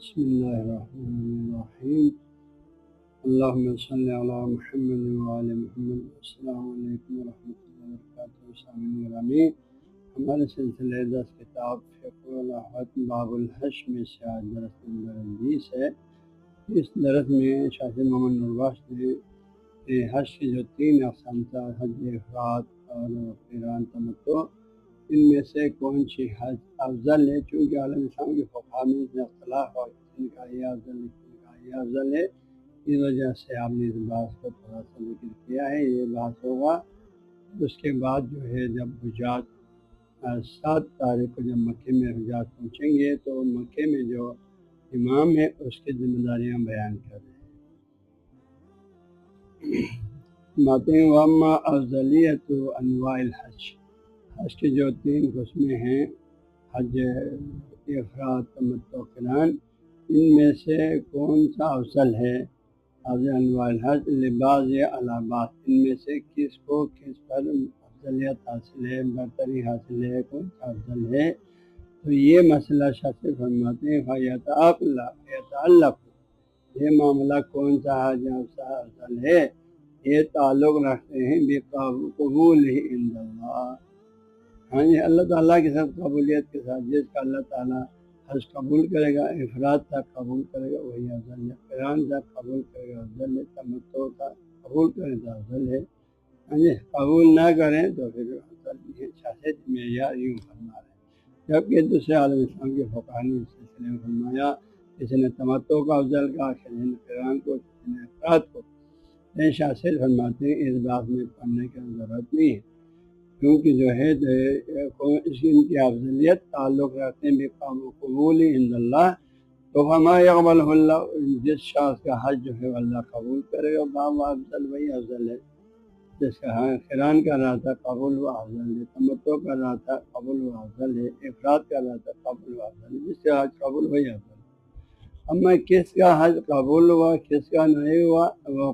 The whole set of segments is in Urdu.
بسم اللہ الرحمن الرحیم اللہم صلی علی محمد وعلی محمد۔ السلام علیکم ورحمۃ اللہ وبرکاتہ۔ سامعین گرامی، ہمارے سلسلے 10 کتاب فقہ الاحوط باب الحج میں سے آج درس نمبر 20 ہے۔ اس درس میں شاہ محمد نوربخش نے حج کے جو 3 اقسام تھا، حج افراد اور قران تمتع، ان میں سے کون سی حج افضل ہے؟ چونکہ عالم اسلام کے فقہا میں اس میں اختلاف ہوا، کسی نے کہا یہ افضل ہے، کسی نے کہا یہ افضل ہے۔ اس وجہ سے آپ نے اس بات کو تھوڑا سا ذکر کیا ہے۔ یہ بات ہوگا اس کے بعد جو ہے جب حجاج 7 تاریخ کو جب مکے میں حجاج پہنچیں گے تو مکے میں جو امام ہے اس کی ذمہ داریاں بیان کر رہے ہیں۔ باتیں واما افضلیت انواع الحج، حج کی جو 3 قسمیں ہیں، حج افراد تمتع قران، ان میں سے کون سا افضل ہے؟ افضل انواع الحج لباس علابات، ان میں سے کس کو کس پر افضلیت حاصل ہے، برتری حاصل ہے، کون سا افضل ہے؟ تو یہ مسئلہ شاہ فرماتے ہیں فیتعلق، یہ معاملہ کون سا حج افضل ہے، یہ تعلق رکھتے ہیں بقبول عند اللہ، ہاں جی، اللہ تعالیٰ کے ساتھ قبولیت کے ساتھ۔ جس کا اللہ تعالیٰ حج قبول کرے گا، افراد تک قبول کرے گا، وہی افضل ہے۔ قران تک قبول کرے گا افضل ہے، تمتع تک قبول کرے تو افضل ہے، ہاں جی، قبول نہ کریں تو پھر افضل نہیں ہے۔ شاید معیار یوں فرما رہے ہیں، جبکہ دوسرے عالم اسلام کے فقہا نے اس سلسلے میں فرمایا، کسی نے تمتع کا افضل کہا، کسی نے قران کو، کسی نے افراد کو۔ شاہ سے فرماتے ہیں اس بات میں پڑھنے کی ضرورت نہیں ہے، کیونکہ جو ہے اس کی افضلیت تعلق رکھتے ہیں بقبول عند اللہ، تو ہما یقبل اللہ، جس شخص کا حج جو ہے اللہ قبول کرے گا باب افضل، وہی افضل ہے۔ جس کا قران کر رہا تھا قبول و افضل ہے، تمتع کر رہا تھا قبول و افضل ہے، افراد کر رہا تھا قبول و افضل ہے، جس کا حج قبول وہی افضل ہے۔ اما کس کا حج قبول ہوا کس کا نہیں ہوا، وہ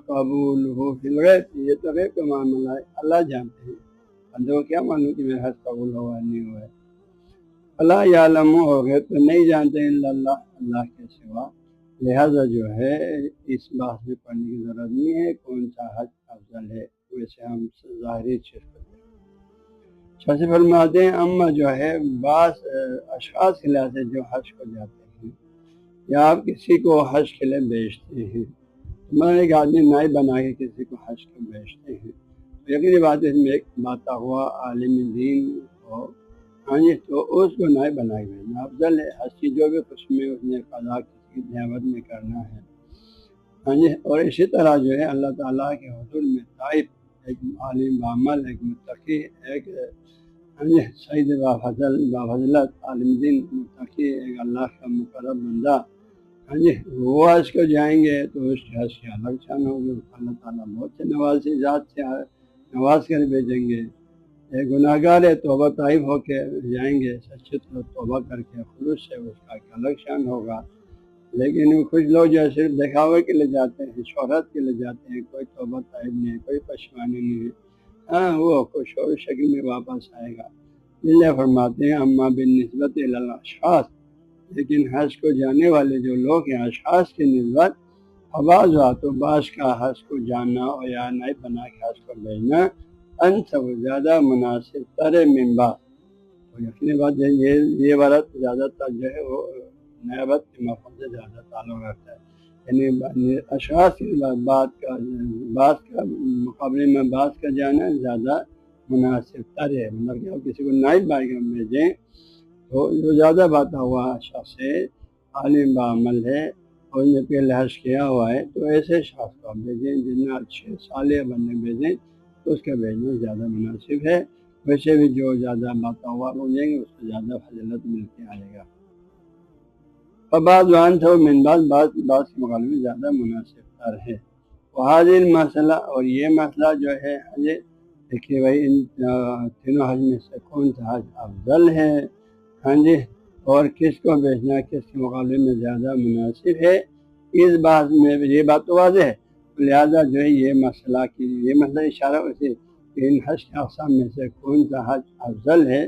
قبول ہو فی الغیب، یہ تو غیب کا معاملہ ہے، اللہ جانتے ہیں۔ بندوں کو کیا معلوم کہ میرا حج قبول ہوا نہیں ہوا ہے؟ اللہ یعلم، غیب تو نہیں جانتے الا اللہ، اللہ کے سوا۔ لہذا جو ہے اس بات میں پڑھنے کی ضرورت نہیں ہے کون سا حج افضل ہے، ویسے ہم ظاہری چیز کو شاہ فرماتے ہیں اما جو ہے بعض اشخاص کے لحاظ سے جو حج کو جاتے ہیں یا آپ کسی کو حج کے لیے بھیجتے ہیں، مثلا ایک آدمی نائب بنا کے کسی کو حج کو بھیجتے ہیں، یقینی بات ہے اس میں ایک باتغوا عالم دین ہو، ہاں جی، تو اس کو نائب بنا کے بھیجنا افضل ہے۔ حج کی جو بھی قسم میں اس نے قضا کسی کی نیابت میں کرنا ہے، ہاں جی، اور اسی طرح جو ہے اللہ تعالیٰ کے حضور میں تائب، ایک عالم بعمل، ایک متقی، ایک ہاں جی سعید بافضلت عالم دین متقی، ایک اللہ کا مقرب بندہ، ہاں جی، وہ حج کو جائیں گے تو اس حج کی الگ شان ہوگی، اللہ تعالیٰ بہت سے نوازی ذات سے نواز کر بھیجیں گے۔ ایک گناہ گار ہے توبہ طائب ہو کے جائیں گے، سچے توبہ کر کے خلوص سے، اس کا ایک الگ شان ہوگا۔ لیکن کچھ لوگ جو صرف دکھاوے کے لیے جاتے ہیں، شہرت کے لیے جاتے ہیں، کوئی توبہ طائب نہیں ہے، کوئی پشیمانی نہیں ہے، ہاں وہ کچھ اور شکل میں واپس آئے گا۔ اس لیے فرماتے ہیں اما بالنسبت الی الاشخاص، لیکن حج کو جانے والے جو لوگ ہیں اشخاص کی نسبت، بعض و بعض کا حج کو جانا اور یا نائب بنا کے حج کو بھیجنا انسب زیادہ مناسب تر من بعض، تو یقینی بات ہے یہ عبارت زیادہ تر جو ہے وہ نیابت کے مفہوم سے زیادہ تعلق رکھتا ہے، یعنی اشخاص کی بعض کا مقابلے میں بعض کا جانا زیادہ مناسب تر ہے، مطلب کہ آپ کسی کو نائب بنا کے بھیجیں تو جو زیادہ بات ہوا شخص ہے، عالم بعمل ہے اور نے پہلے حج کیا ہوا ہے، تو ایسے شخص کو آپ بھیجیں، جتنا اچھے صالح بندے بھیجیں تو اس کا بھیجنا زیادہ مناسب ہے۔ ویسے بھی جو زیادہ باتور ہو جائیں گے اس کو زیادہ فضیلت ملتی آئے گا، اور بعض وان تھا من بعض کے مقابلے میں زیادہ مناسب تر ہے۔ حاضر مسئلہ، اور یہ مسئلہ جو ہے حج، دیکھیے بھائی ان تینوں حج میں سے کون سا حج افضل ہے، ہاں جی، اور کس کو بھیجنا کس کے مقابلے میں زیادہ مناسب ہے، اس بات میں یہ بات تو واضح ہے، لہذا جو ہے یہ مسئلہ اشارہ اسے کہ ان حج کے اقسام میں سے کون سا حج افضل ہے،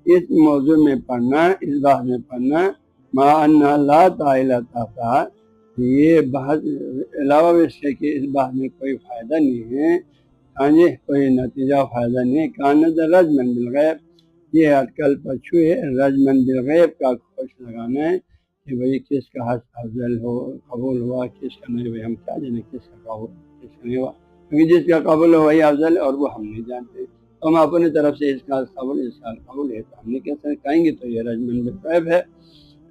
اس موضوع میں پڑھنا، اس بات میں پڑھنا ما ان لا تعالی تحتہ، یہ بحث علاوہ اس کے کہ اس بحث میں کوئی فائدہ نہیں ہے، ہاں جی کوئی نتیجہ فائدہ نہیں ہے۔ کانت رجمن بالغیب، یہ اٹکل پچھو ہے رجمن بالغیب کا کھوج لگانا ہے کہ بھئی کس کا حج افضل ہو قبول ہوا، کس کا نہیں ہوئی، ہم کیا جانے کس کا قبول کس کا نہیں ہوا، کیونکہ جس کا قبول ہو وہی افضل ہے اور وہ ہم نہیں جانتے، تو ہم اپنی طرف سے اس کا قبول اس کا قبول ہے تو ہم نہیں کہیں گے، تو یہ رجمن بالغیب ہے،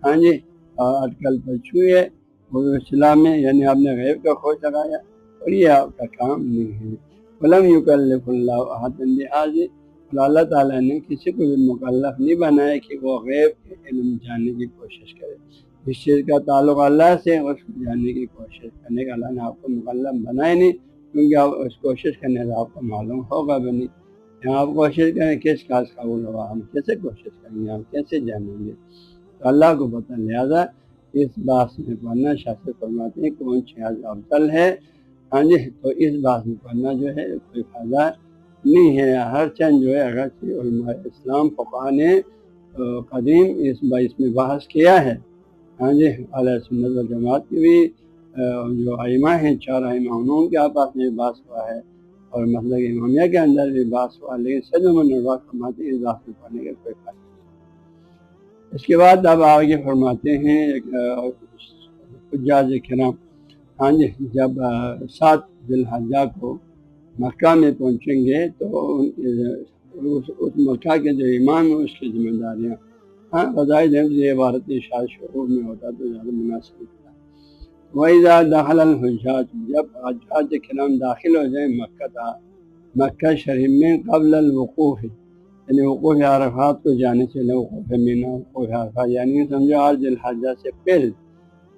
ہاں جی اٹکل پچھو ہے اسلام میں، یعنی آپ نے غیب کا کھوج لگایا اور یہ آپ کا کام نہیں ہے۔ ولم یکلف اللہ احدا بہذا، اللہ تعالیٰ نے کسی کو بھی مکلف نہیں بنایا کہ وہ غیب کے علم جاننے کی کوشش کرے، جس چیز کا تعلق اللہ سے اس کو جاننے کی کوشش کرنے کا اللہ نے آپ کو مکلف بنایا نہیں، کیونکہ آپ اس کوشش کرنے سے آپ کو معلوم ہوگا بھی نہیں، جہاں آپ کوشش کریں کس کا قبول ہوگا، ہم کیسے کوشش کریں گے، ہم کیسے جانیں گے، تو اللہ کو پتہ، لہٰذا اس بات میں پڑھنا شاست فرماتے ہیں کون چیز افضل ہے، ہاں جی تو اس بات میں پڑھنا جو ہے کوئی فائدہ نہیں ہے، ہر چند جو ہے اگرچہ علماء اسلام فقہا نے قدیم اس میں بحث کیا ہے، ہاں جی اہل سنت والجماعت کی بھی جو ائمہ ہیں 4 ائمہ انہوں کے آپس میں بحث ہوا ہے اور مسلک امامیہ کے اندر بھی بحث ہوا، لیکن سید محمد نور فرماتے ہیں اس بات میں پڑھنے کا کوئی فائدہ نہیں۔ اس کے بعد اب آگے فرماتے ہیں حجاج کرام، ہاں جی جب 7 ذی الحجہ کو مکہ میں پہنچیں گے تو اس مکہ کے جو امام ہیں اس کی ذمہ داریاں، ہاں بظاہر یہ عبارت شاید شروع میں ہوتا تو زیادہ مناسب ہوتا ہے۔ وَإِذَا دَخَلَ الْحُجَّاجُ، جب حجاج کرام داخل ہو جائیں مکہ شریف میں قبل الوقوف، یعنی وقوف عرفات کو جانے سے وقوف مینا وقوف عرفات، یعنی سمجھو 8 ذی الحجہ سے پہلے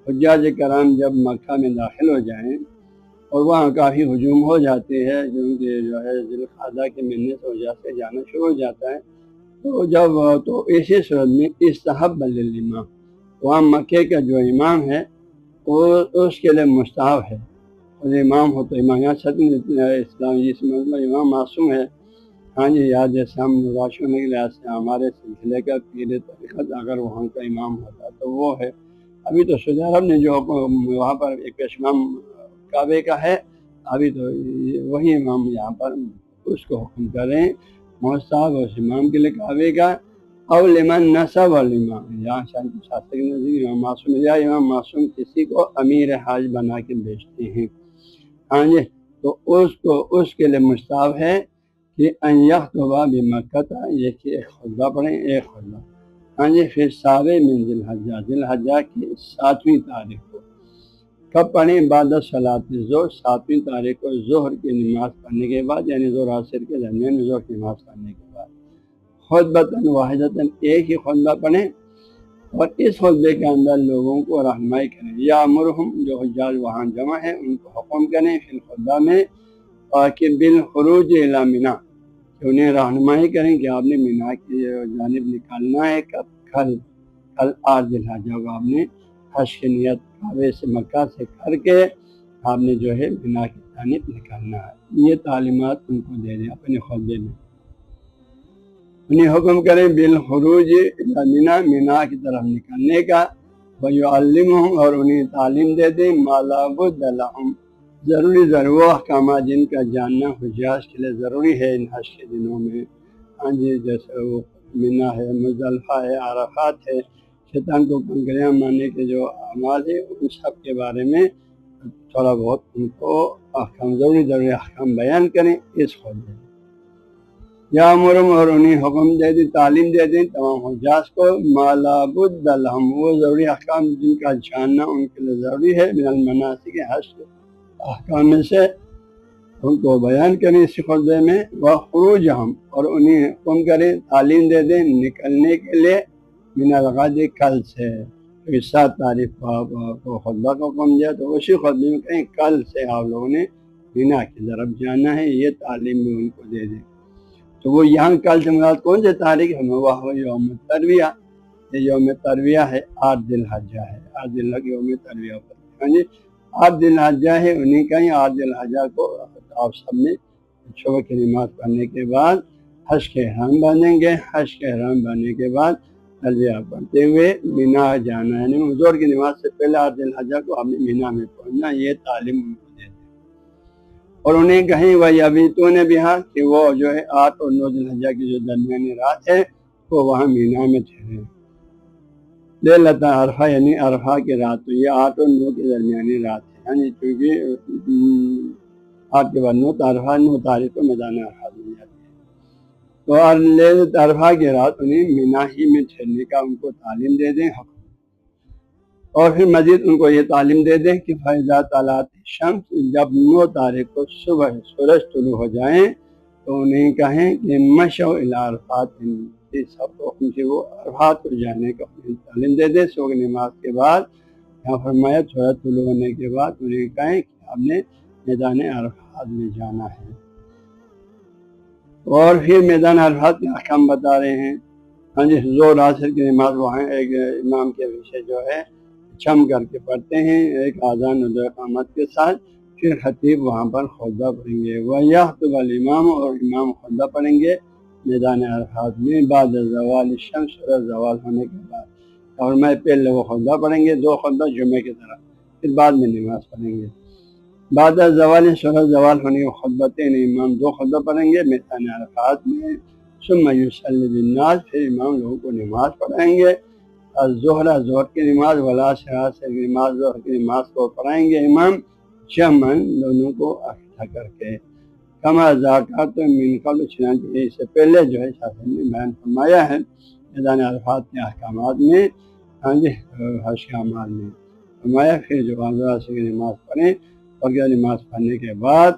حجاج کرام جب مکہ میں داخل ہو جائیں اور وہاں کافی ہجوم ہو جاتے ہیں، کیونکہ جو ہے ذی القعدہ کے مہینے سے حجاز سے جانا شروع ہو جاتا ہے، تو اسی صورت میں استحب للامام، وہاں مکے کا جو امام ہے وہ اس کے لیے مستحب ہے، اور امام ہو تو امام یہاں سب اسلام جس میں امام معصوم ہے، ہاں جی یاد جیسے ہم نواز ہونے کے لحاظ سے ہمارے سلسلے کا پیر طریقت اگر وہاں کا امام ہوتا تو وہ ہے، ابھی تو سعودی عرب نے جو وہاں پر ایک امام کعبے کا ہے، ابھی تو وہی امام یہاں پر اس کو حکم کریں مستحب اس امام کے لیے کعبے کا، اور لمن نصب الامام، یہاں شاستر کے نزدیک امام معصوم یا امام معصوم کسی کو امیر حاج بنا کے بھیجتے ہیں، ہاں جی تو اس کے لیے مستحب ہے کہ ان یخطب بمکہ، یہ کہ ایک خطبہ پڑھیں، ایک خطبہ، ہاں جی پھر 7 من ذی الحجہ، ذی الحجہ کی 7ویں تاریخ کو، کب پڑھیں؟ بعد صلاۃ الظہر، 7ویں تاریخ کو ظہر کی نماز پڑھنے کے بعد، یعنی ظہر عصر کے درمیان ظہر کی نماز پڑھنے کے بعد خطبۃ واحدۃ، ایک ہی خطبہ پڑھیں، اور اس خطبے کے اندر لوگوں کو رہنمائی کریں، یا امرہم، جو حجاج وہاں جمع ہیں ان کو حکم کریں فی الخطبہ میں، کہ بالخروج الی منی، کہ انہیں رہنمائی کریں کہ آپ نے منی کی جانب نکالنا ہے، کب؟ کل 8 ذی الحجہ کو آپ نے حج کی نیت کعبے سے مکہ سے کر کے آپ نے جو ہے منی کی جانب نکالنا ہے، یہ تعلیمات ان کو دے دیں اپنے خطبے میں، انہیں حکم کریں بالخروج الی منی، منی کی طرف نکلنے کا، ویعلمہم، اور انہیں تعلیم دے دیں ما لا بد لہم، ضروری وہ احکامات جن کا جاننا حجاج کے لیے ضروری ہے ان حج کے دنوں میں، ہاں جی جیسے وہ منی ہے، مزدلفہ ہے، عرفات ہے، شیطان کو کنکریاں مارنے کے جو اعمال ہیں ان سب کے بارے میں تھوڑا بہت ان کو احکام ضروری احکام بیان کریں اس خطبے میں، یا امرہم، اور انہیں حکم دے دیں، تعلیم دے دیں تمام حجاج کو ما لا بد لہم، وہ ضروری احکام جن کا جاننا ان کے لیے ضروری ہے، من المناسک حج کے احکام میں سے ان کو بیان کریں اس خطبے میں، وخروجہم، اور انہیں حکم کریں تعلیم دے دیں نکلنے کے لیے من الغد، کل سے، 7 تاریخ کو خطبہ کا حکم دیا تو اسی خطبے میں کہیں کل سے آپ لوگوں نے منی کی طرف جانا ہے، یہ تعلیم بھی ان کو دے دیں، تو وہ یہاں کل سے مراد کون سے تاریخ ہے؟ وہ یوم ترویہ، یہ یوم ترویہ ہے، 8 ذی الحجہ ہے، 8 ذی الحجہ یوم ترویہ پر، ہاں جی 8 ذی الحجہ ہے، انہیں کہیں 8 ذی الحجہ کو آپ سب نے صبح کی نماز پڑھنے کے بعد حج کے احرام باندھیں گے، حج کے احرام باندھنے کے بعد تلبیہ پڑھتے ہوئے مینا جانا ہے، یعنی ظہر کی نماز سے پہلے 8 ذی الحجہ کو آپ نے مینا میں پہنچنا، یہ تعلیم ان کو دیتے ہیں۔ اور انہیں کہیں وہی ابھی تو نے بھی ہاں کہ وہ جو ہے 8 اور 9 ذی الحجہ کی جو درمیانی رات ہے وہ وہاں مینا میں ٹھہرے۔ لیلۃ عرفہ یعنی عرفہ کی رات، تو یہ 8 اور 9 کے درمیانی رات ہے، یعنی چونکہ 8 کے بعد 9 عرفہ، 9 تاریخ کو میدان عرفہ مل جاتی ہے، تو لیلۃ عرفہ کی رات انہیں مینا ہی میں ٹھہرنے کا ان کو تعلیم دے دیں حکم، اور پھر مزید ان کو یہ تعلیم دے دیں کہ فیضا طلعت الشمس، جب 9 تاریخ کو صبح سورج طلوع ہو جائیں تو انہیں کہیں کہ مشوا الی عرفات، سب کو ان سے وہ عرفات کو جانے کا تعلیم دے دیں۔ صبح کی نماز کے بعد یہاں فرمایا سورج طلوع ہونے کے بعد انہیں کہیں کہ آپ نے میدان عرفات میں جانا ہے، اور پھر میدان عرفات کے احکام بتا رہے ہیں۔ ہاں جی، ظہر عصر کی نماز وہاں ایک امام کے پیچھے جو ہے چھم کر کے پڑھتے ہیں، ایک اذان و دو اقامت کے ساتھ، پھر خطیب وہاں پر خطبہ پڑھیں گے، وَيَخْطُبُ الْإِمَامُ، اور امام خطبہ پڑھیں گے میدان عرفات میں بعد زوال الشمس، سورج زوال ہونے کے بعد، اور میں پہلے وہ خطبہ پڑھیں گے، 2 خطبہ جمعے کی طرح، پھر بعد میں نماز پڑھیں گے۔ بعد زوال، سورج زوال ہونے کے خطبتین، امام 2 خطبہ پڑھیں گے میدان عرفات میں، ثم یصلی بالناس، پھر امام لوگوں کو نماز پڑھائیں گے، الظہر، ظہر کی نماز، والعصر، عصر کی نماز، ظہر کی نماز کو پڑھائیں گے امام جمعاً، دونوں کو اکٹھا کر کے، کما ذکرت من قبل، چنانچہ اس سے پہلے جو ہے شاہ نے بیان فرمایا ہے میدان عرفات کے احکامات میں، ہاں جی حج کے اعمال میں فرمایا، پھر جو عصر کی نماز پڑھیں، اور کیا نماز پڑھنے کے بعد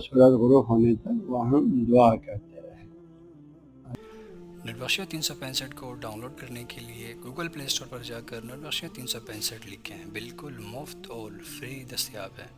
سورج غروب ہونے تک وہاں دعا کرتے رہے۔ نیٹ بخشیہ 365 کو ڈاؤن لوڈ کرنے کے لیے گوگل پلے اسٹور پر جا کر نیٹ بخشیہ 365 لکھیں، بالکل مفت اور فری دستیاب ہے۔